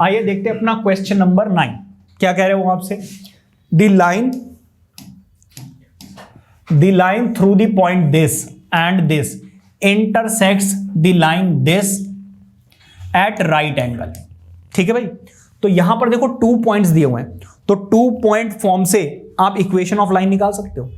आइए देखते हैं अपना क्वेश्चन नंबर 9 क्या कह रहे हो आपसे। The line through the point this and this intersects the line this eight right angle. ठीक है भाई, तो यहां पर देखो 2 पॉइंट्स दिए हुए हैं, तो 2 पॉइंट फॉर्म से आप इक्वेशन ऑफ लाइन निकाल सकते हो।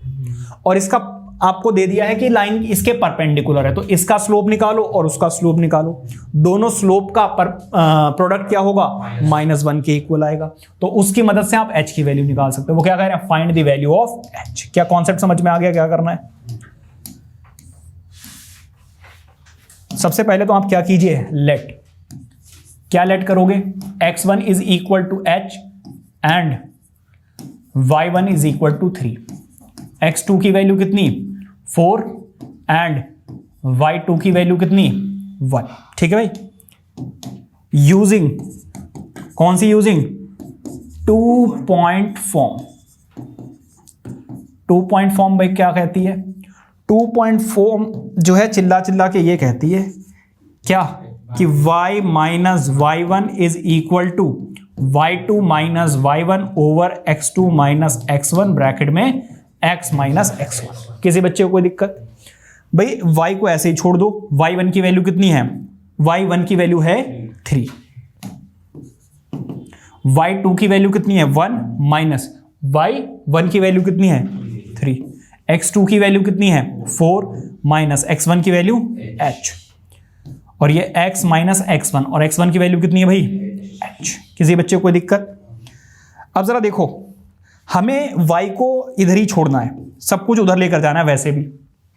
और इसका आपको दे दिया है कि लाइन इसके परपेंडिकुलर है, तो इसका स्लोप निकालो और उसका स्लोप निकालो। दोनों स्लोप का प्रोडक्ट क्या होगा, -1 के इक्वल आएगा। तो उसकी मदद से आप h की वैल्यू निकाल सकते हो। वो क्या कह रहे हैं, find the value of h। क्या कॉन्सेप्ट समझ में आ गया, क्या करना है। सबसे पहले तो आप क्या कीजिए, लेट, क्या लेट करोगे, x1 is equal to h and y1 is equal to 3। x2 की वैल्यू कितनी, 4 एंड y2 की वैल्यू कितनी, 1। ठीक है भाई, यूजिंग कौन सी, using 2 point form. 2 point form भाई क्या कहती है, 2 पॉइंट फॉर्म जो है चिल्ला चिल्ला के ये कहती है क्या, कि y minus y1 is equal to y2 minus y1 over x2 minus x1 bracket में x माइनस x1। किसी बच्चे को कोई दिक्कत, भाई y को ऐसे ही छोड़ दो। y1 की वैल्यू कितनी है, y1 की वैल्यू है 3, y2 की वैल्यू कितनी है 1 माइनस y1 की वैल्यू कितनी है 3, x2 की वैल्यू कितनी है 4 माइनस x1 की वैल्यू h, और ये x माइनस x1 और x1 की वैल्यू कितनी है भाई h। किसी बच्चे को कोई दिक्कत। अब जरा देखो, हमें y को इधर ही छोड़ना है, सब कुछ उधर लेकर जाना है वैसे भी।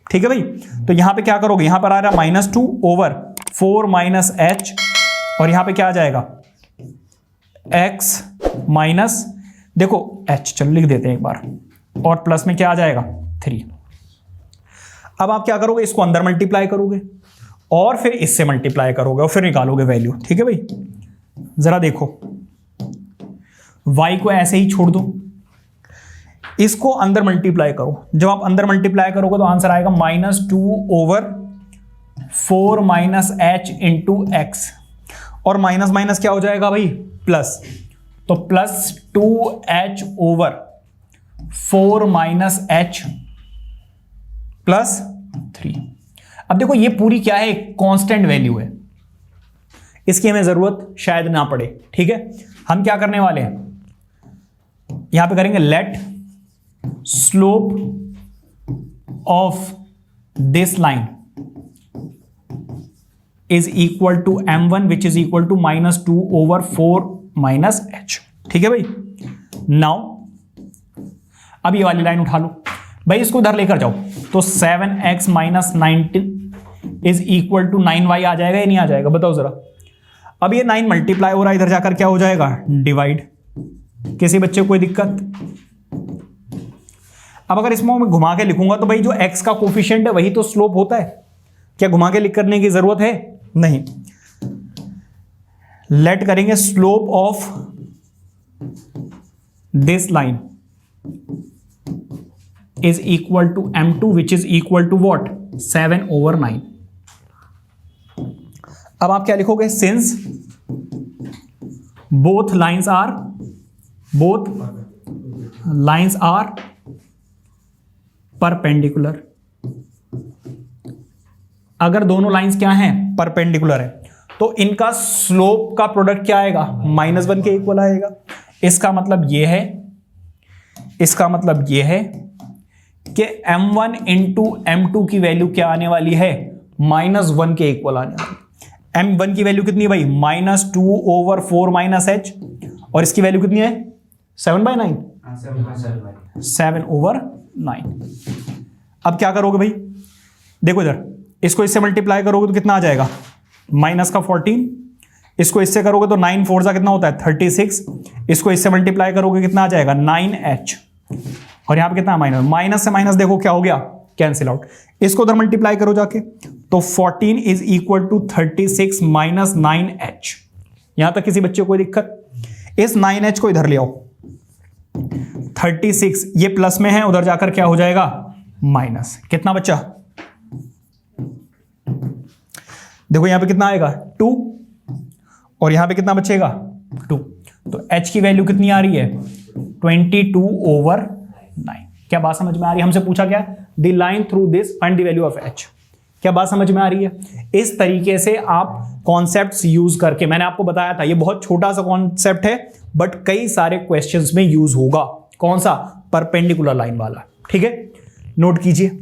ठीक है भाई, तो यहां पे क्या करोगे, यहां पर आ रहा है -2 ओवर 4 माइनस h, और यहां पे क्या आ जाएगा x माइनस, देखो h, चलो लिख देते हैं एक बार, और प्लस में क्या आ जाएगा 3। अब आप क्या करोगे, इसको अंदर मल्टीप्लाई करोगे और फिर इससे मल्टीप्लाई करोगे और फिर निकालोगे वैल्यू। ठीक है भाई, जरा देखो, y को ऐसे ही छोड़ दो, इसको अंदर मल्टीप्लाई करो। जब आप अंदर मल्टीप्लाई करोगे तो आंसर आएगा -2 over 4 minus h into x, और माइनस माइनस क्या हो जाएगा भाई प्लस, तो +2h over 4 minus h plus 3। अब देखो ये पूरी क्या है, कांस्टेंट वैल्यू है, इसकी हमें जरूरत शायद ना पड़े। ठीक है, हम क्या करने वाले हैं, यहां पे करेंगे let slope of this line is equal to m1 which is equal to -2 over 4 minus h। ठीक है भाई, नाउ अब ये वाली लाइन उठा लो भाई, इसको उधर लेकर जाओ, तो 7x minus 19 is equal to 9y आ जाएगा या नहीं आ जाएगा, बताओ जरा। अब ये 9 मल्टीप्लाई हो रहा है, इधर जाकर क्या हो जाएगा डिवाइड। किसी बच्चे को कोई दिक्कत। अब अगर इसमें मैं घुमा के लिखूंगा तो भाई जो x का कोफिशिएंट है वही तो स्लोप होता है, क्या घुमा के लिख करने की जरूरत है, नहीं। लेट करेंगे slope of this line is equal to m2 which is equal to what 7 over 9। अब आप क्या लिखोगे, since both lines are perpendicular। अगर दोनों लाइंस क्या हैं, परपेंडिकुलर है, तो इनका स्लोप का प्रोडक्ट क्या आएगा, -1 के इक्वल आएगा। इसका मतलब यह है, इसका मतलब यह है कि m1 इंटू m2 की वैल्यू क्या आने वाली है, -1 के इक्वल आने वाली। m1 की वैल्यू कितनी है भाई, -2 ओवर 4 माइनस h, और इसकी वैल्यू कितनी है 7/9, 7 ओवर 9। अब क्या करोगे भाई, देखो इधर, इसको इससे मल्टीप्लाई करोगे तो कितना आ जाएगा, -14, इसको इससे करोगे तो 9 4 जा कितना होता है 36, इसको इससे मल्टीप्लाई करोगे कितना आ जाएगा 9h, और यहां पे कितना माइनस से माइनस देखो क्या हो गया, कैंसिल आउट। इसको उधर मल्टीप्लाई करो जाके, तो 14 is equal to 36 minus 9h। यहां तक किसी बच्चे को कोई दिक्कत। इस 9h को इधर ले आओ, 36 ये प्लस में है, उधर जाकर क्या हो जाएगा माइनस। कितना बच्चा, देखो यहां पे कितना आएगा 2, और यहां पे कितना बचेगा तो h की वैल्यू कितनी आ रही है 22/9। क्या बात समझ में आ रही है? हमसे पूछा क्या, the line through this find the value of h। क्या बात समझ में आ रही है? इस तरीके से आप कॉन्सेप्ट्स यूज करके, मैंने आपको बताया था ये बहुत छोटा सा कॉन्सेप्ट है बट कई सारे क्वेश्चंस में यूज होगा। कौन सा? परपेंडिकुलर लाइन वाला। ठीक है, नोट कीजिए।